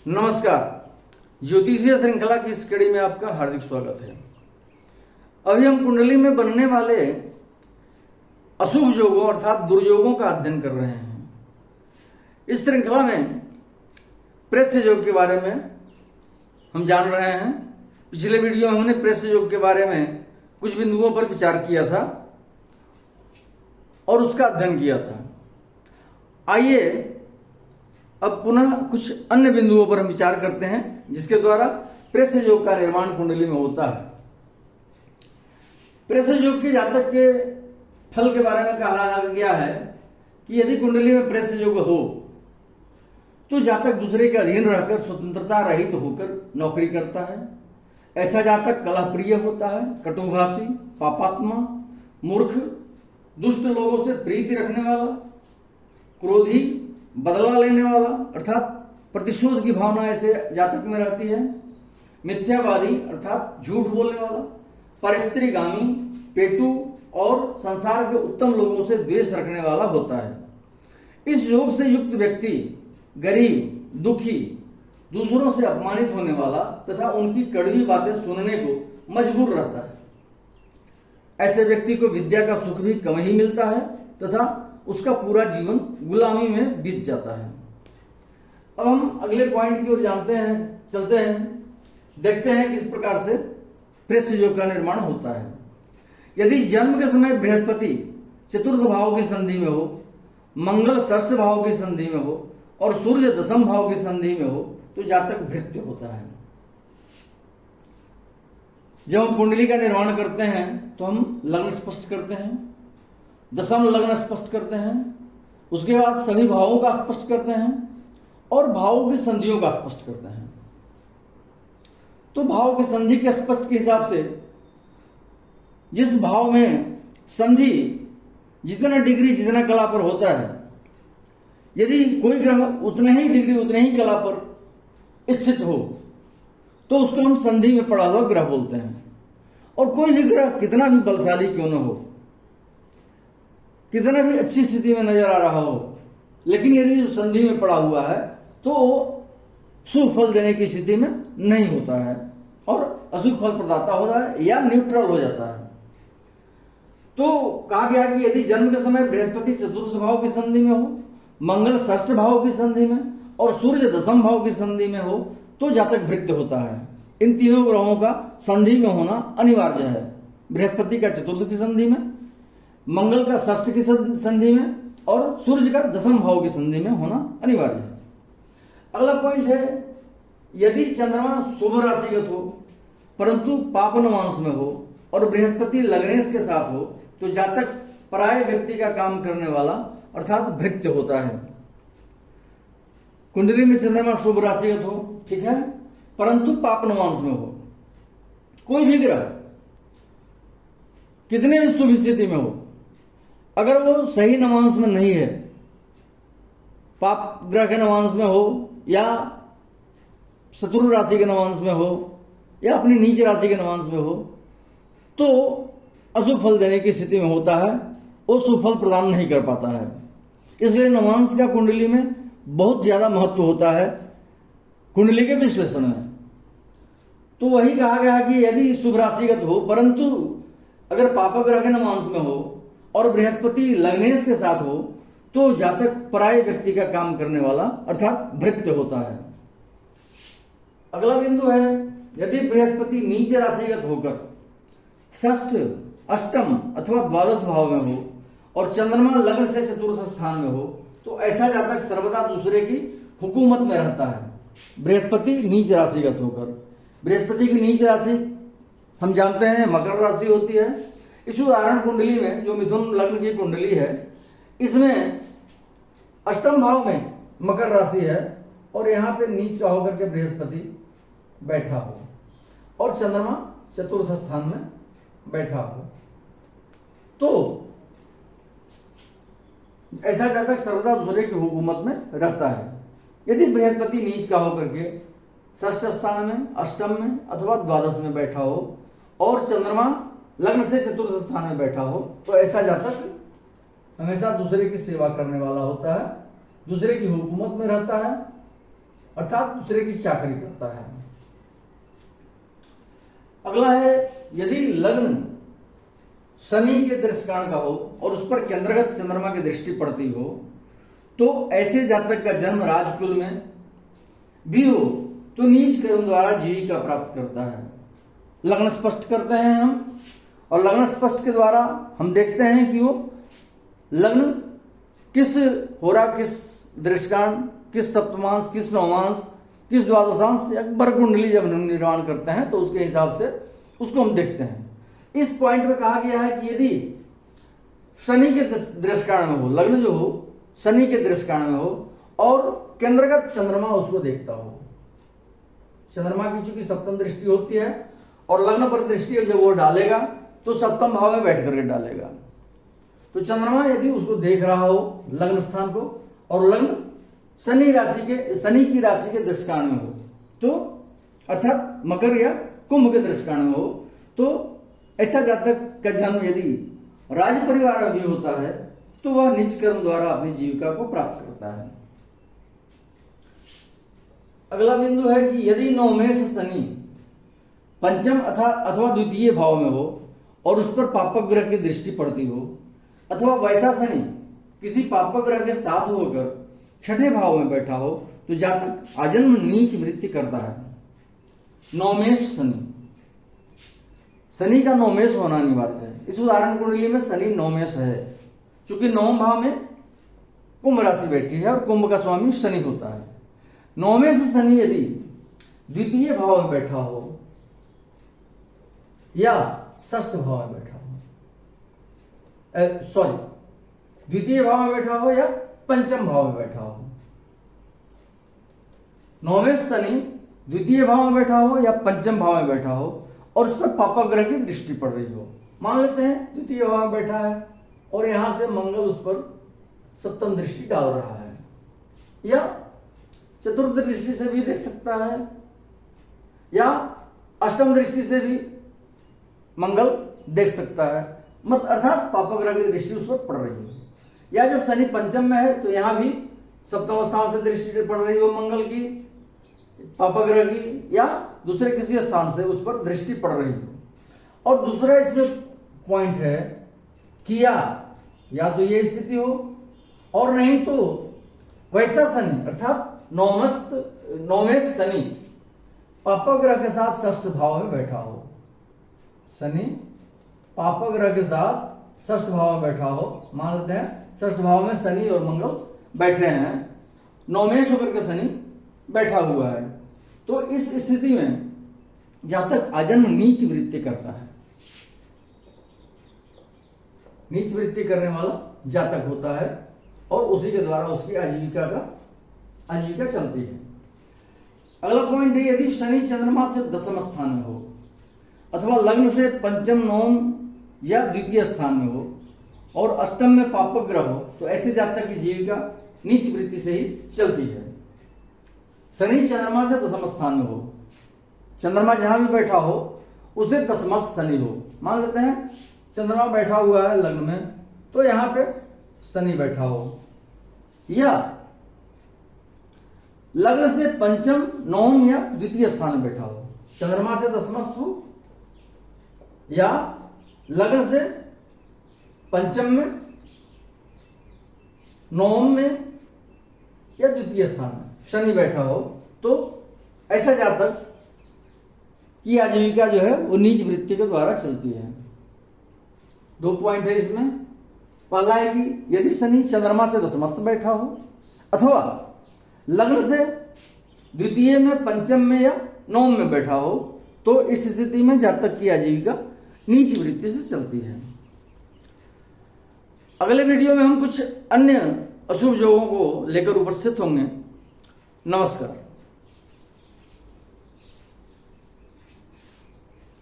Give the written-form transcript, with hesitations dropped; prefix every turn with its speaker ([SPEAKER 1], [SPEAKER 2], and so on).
[SPEAKER 1] नमस्कार। ज्योतिषीय श्रृंखला की इस कड़ी में आपका हार्दिक स्वागत है। अभी हम कुंडली में बनने वाले अशुभ योगों अर्थात दुर्योगों का अध्ययन कर रहे हैं। इस श्रृंखला में प्रेस्य योग के बारे में हम जान रहे हैं। पिछले वीडियो में हमने प्रेस्य योग के बारे में कुछ बिंदुओं पर विचार किया था और उसका अध्ययन किया था। आइए अब पुनः कुछ अन्य बिंदुओं पर हम विचार करते हैं जिसके द्वारा प्रेस्य योग का निर्माण कुंडली में होता है। प्रेस्य योग के जातक के फल के बारे में कहा गया है कि यदि कुंडली में प्रेस्य योग हो तो जातक दूसरे के अधीन रहकर स्वतंत्रता रहित होकर नौकरी करता है। ऐसा जातक कलहप्रिय होता है, कटुभाषी, पापात्मा, मूर्ख, दुष्ट लोगों से प्रीति रखने वाला, क्रोधी, बदला लेने वाला अर्थात प्रतिशोध की भावना ऐसे जातक में रहती है, मिथ्यावादी अर्थात झूठ बोलने वाला, परस्त्रीगामी, पेटू और संसार के उत्तम लोगों से द्वेष रखने वाला होता है। इस योग से युक्त व्यक्ति गरीब, दुखी, दूसरों से अपमानित होने वाला तथा उनकी कड़वी बातें सुनने को मजबूर रहता है। ऐसे व्यक्ति को विद्या का सुख भी कम ही मिलता है तथा उसका पूरा जीवन गुलामी में बीत जाता है। अब हम अगले पॉइंट की ओर चलते हैं, देखते हैं किस प्रकार से प्रेस्य योग का निर्माण होता है। यदि जन्म के समय बृहस्पति चतुर्थ भाव की संधि में हो, मंगल षष्ठ भाव की संधि में हो और सूर्य दशम भाव की संधि में हो तो जातक भृत्य होता है। जब हम कुंडली का निर्माण करते हैं तो हम लग्न स्पष्ट करते हैं, दशम लग्न स्पष्ट करते हैं, उसके बाद सभी भावों का स्पष्ट करते हैं और भावों की संधियों का स्पष्ट करते हैं। तो भाव की संधि के स्पष्ट के हिसाब से जिस भाव में संधि जितना डिग्री जितना कला पर होता है, यदि कोई ग्रह उतने ही डिग्री उतने ही कला पर स्थित हो तो उसको हम संधि में पड़ा हुआ ग्रह बोलते हैं। और कोई भी ग्रह कितना भी बलशाली क्यों न हो, कितना भी अच्छी स्थिति में नजर आ रहा हो, लेकिन यदि संधि में पड़ा हुआ है तो शुभ फल देने की स्थिति में नहीं होता है और अशुभ फल प्रदाता हो रहा है या न्यूट्रल हो जाता है। तो कहा गया कि यदि जन्म के समय बृहस्पति चतुर्थ भाव की संधि में हो, मंगल षष्ठ भाव की संधि में और सूर्य दशम भाव की संधि में हो तो जातक भृत्य होता है। इन तीनों ग्रहों का संधि में होना अनिवार्य है। बृहस्पति का चतुर्थ की संधि में, मंगल का षष्ठ की संधि में और सूर्य का दशम भाव की संधि में होना अनिवार्य है। अगला पॉइंट है, यदि चंद्रमा शुभ राशिगत हो परंतु पापनवांश में हो और बृहस्पति लग्नेश के साथ हो तो जातक पराय व्यक्ति का काम करने वाला अर्थात भृत्य होता है। कुंडली में चंद्रमा शुभ राशिगत हो, ठीक है, परंतु पापनवांश में हो, कोई भी ग्रह कितने भी शुभ स्थिति में हो, अगर वो सही नवांश में नहीं है, पाप ग्रह के नवांश में हो या शत्रु राशि के नवांश में हो या अपनी नीच राशि के नवांश में हो तो अशुभ फल देने की स्थिति में होता है, वो शुभ फल प्रदान नहीं कर पाता है। इसलिए नवांश का कुंडली में बहुत ज्यादा महत्व होता है कुंडली के विश्लेषण में। तो वही कहा गया कि यदि शुभ राशिगत हो परंतु अगर पाप ग्रह के नवांश में हो और बृहस्पति लग्नेश के साथ हो तो जातक पराय व्यक्ति का काम करने वाला अर्थात भृत्य होता है। अगला बिंदु है, यदि बृहस्पति नीच राशिगत होकर षष्ठ, अष्टम अथवा द्वादश भाव में हो और चंद्रमा लग्न से चतुर्थ स्थान में हो तो ऐसा जातक सर्वदा दूसरे की हुकूमत में रहता है। बृहस्पति नीच राशिगत होकर, बृहस्पति की नीच राशि हम जानते हैं मकर राशि होती है। इस उदाहरण कुंडली में जो मिथुन लग्न की कुंडली है इसमें अष्टम भाव में मकर राशि है और यहां पे नीच का होकर के बृहस्पति बैठा हो और चंद्रमा चतुर्थ स्थान में बैठा हो तो ऐसा जातक सर्वदा दूसरे की हुकूमत में रहता है। यदि बृहस्पति नीच का होकर के षष्ठ स्थान में, अष्टम में अथवा द्वादश में बैठा हो और चंद्रमा लग्न से चतुर्थ स्थान में बैठा हो तो ऐसा जातक हमेशा दूसरे की सेवा करने वाला होता है, दूसरे की हुकूमत में रहता है अर्थात दूसरे की चाकरी करता है। अगला है, यदि लग्न शनि के दृष्टिकारण का हो और उस पर केंद्रगत चंद्रमा की दृष्टि पड़ती हो तो ऐसे जातक का जन्म राजकुल में भी हो तो नीच कर्म द्वारा जीविका प्राप्त करता है। लग्न स्पष्ट करते हैं हम, और लग्न स्पष्ट के द्वारा हम देखते हैं कि वो लग्न किस होरा, किस दृष्टिकारण, किस सप्तमांश, किस नवमांश, किस द्वादशांश या वर्ग कुंडली जब हम निर्माण करते हैं तो उसके हिसाब से उसको हम देखते हैं। इस पॉइंट में कहा गया है कि यदि शनि के दृष्टिकारण में हो, लग्न जो हो शनि के दृष्टिकारण में हो और केंद्रगत चंद्रमा उसको देखता हो, चंद्रमा की चूंकि सप्तम दृष्टि होती है और लग्न पर दृष्टि जब वो डालेगा तो सप्तम भाव में बैठ करके डालेगा, तो चंद्रमा यदि उसको देख रहा हो लग्न स्थान को और लग्न शनि की राशि के दृष्टिकारण में हो तो अर्थात मकर या कुंभ के दृष्टिकारण में हो तो ऐसा जातक का जन्म यदि राज परिवार में भी होता है तो वह निज कर्म द्वारा अपनी जीविका को प्राप्त करता है। अगला बिंदु है कि यदि नवमेष शनि पंचम अथवा द्वितीय भाव में हो और उस पर पापक ग्रह की दृष्टि पड़ती हो अथवा वैसा शनि किसी पापक ग्रह के साथ होकर छठे भाव में बैठा हो तो जातक आजन्म नीच वृत्ति करता है। नवमेष शनि का नवमेष होना अनिवार्य है। इस उदाहरण कुंडली में शनि नवमेष है, चूंकि नवम भाव में कुंभ राशि बैठी है और कुंभ का स्वामी शनि होता है। नवमेष शनि यदि द्वितीय भाव में बैठा हो या षष्ठ भाव में बैठा हो, द्वितीय भाव में बैठा हो या पंचम भाव में बैठा हो, नवमेष शनि द्वितीय भाव में बैठा हो या पंचम भाव में बैठा हो और उस पर पापक ग्रह की दृष्टि पड़ रही हो, मान लेते हैं द्वितीय भाव में बैठा है और यहां से मंगल उस पर सप्तम दृष्टि डाल रहा है या चतुर्थ दृष्टि से भी देख सकता है या अष्टम दृष्टि से भी मंगल देख सकता है, मत अर्थात पापक ग्रह की दृष्टि उस पर पड़ रही है। या जब शनि पंचम में है तो यहां भी सप्तम स्थान से दृष्टि पड़ रही हो मंगल की, पापक ग्रह की, या दूसरे किसी स्थान से उस पर दृष्टि पड़ रही हो। और दूसरा इसमें पॉइंट है कि या तो ये स्थिति हो और नहीं तो वैसा शनि अर्थात नवमेष शनि पापक ग्रह के साथ षष्ठ भाव में बैठा हो, शनि पापक ग्रह के साथ षष्ठ भाव में बैठा हो, मान लेते हैं षष्ठ भाव में शनि और मंगल बैठे हैं, नवमेष होकर के शनि बैठा हुआ है, तो इस स्थिति में जातक आजन्म नीच वृत्ति करता है। नीच वृत्ति करने वाला जातक होता है और उसी के द्वारा उसकी आजीविका चलती है। अगला पॉइंट है, यदि शनि चंद्रमा से दसम स्थान में हो अथवा लग्न से पंचम, नवम या द्वितीय स्थान में हो और अष्टम में पापक ग्रह हो तो ऐसे जातक की जीविका नीच वृत्ति से ही चलती है। शनि चंद्रमा से दसम स्थान में हो, चंद्रमा जहां भी बैठा हो उसे दसमस्थ शनि हो, मान लेते हैं चंद्रमा बैठा हुआ है लग्न में तो यहां पे शनि बैठा हो, या लग्न से पंचम, नवम या द्वितीय स्थान में बैठा हो, चंद्रमा से दसमस्थ हो या लग्न से पंचम में, नवम में या द्वितीय स्थान में शनि बैठा हो तो ऐसा जातक की आजीविका जो है वो नीच वृत्ति के द्वारा चलती है। दो पॉइंट है इसमें, पहला है कि यदि शनि चंद्रमा से दसमस्थ बैठा हो अथवा लग्न से द्वितीय में, पंचम में या नवम में बैठा हो तो इस स्थिति में जातक की आजीविका नीच वृत्ति से चलती है। अगले वीडियो में हम कुछ अन्य अशुभ योगों को लेकर उपस्थित होंगे। नमस्कार।